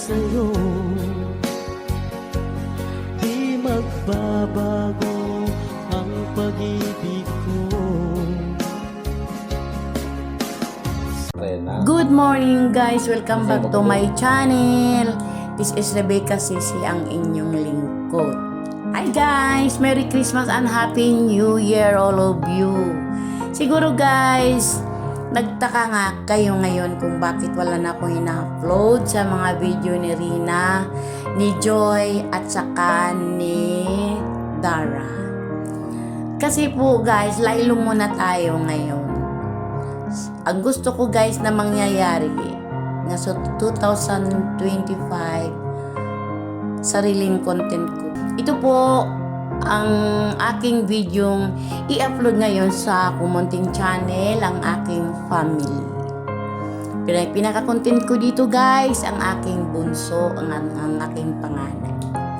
sa'yo, di magbabago ang pag-ibig ko. Good morning guys! Welcome back to my channel. This is Rebecca Sisi, ang inyong lingkod. Hi guys! Merry Christmas and Happy New Year all of you. Siguro guys, nagtaka nga kayo ngayon kung bakit wala na akong ina-upload sa mga video ni Rina, ni Joy at saka ni Dara. Kasi po guys, laylo muna tayo ngayon. Ang gusto ko guys na mangyayari na sa 2025, sariling content ko. Ito po ang aking video i-upload ngayon sa kumunting channel, ang aking family. Pero pinaka-content ko dito guys, ang aking bunso, ang aking panganay.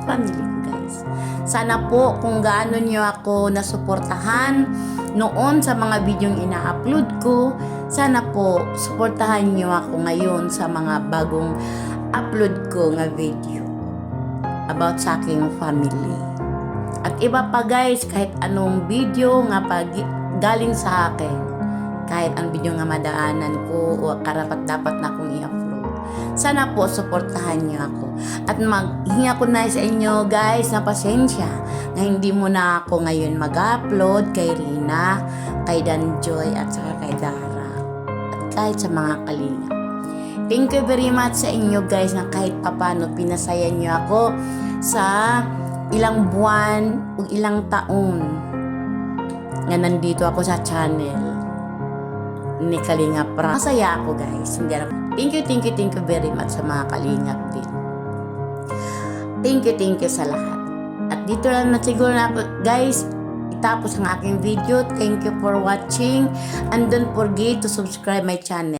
Family ko guys. Sana po kung gaano nyo ako nasuportahan noon sa mga videong ina-upload ko, sana po suportahan nyo ako ngayon sa mga bagong upload ko nga video about sa aking family. At iba pa guys, kahit anong video nga galing sa akin, kahit ang video nga madaanan ko o karapat dapat na akong i-upload, sana po suportahan nyo ako. At maghinga ko na sa inyo guys na pasensya na hindi mo na ako ngayon mag-upload kay Rina, kay Danjoy at saka kay Dara at kahit sa mga kalinga. Thank you very much sa inyo guys na kahit papano pinasaya nyo ako sa ilang buwan o ilang taon nga nandito ako sa channel ni Kalingap Ra. Masaya ako guys. Thank you very much sa mga Kalingap din. Thank you sa lahat. At dito lang na siguro na guys, itapos ang aking video. Thank you for watching and don't forget to subscribe my channel.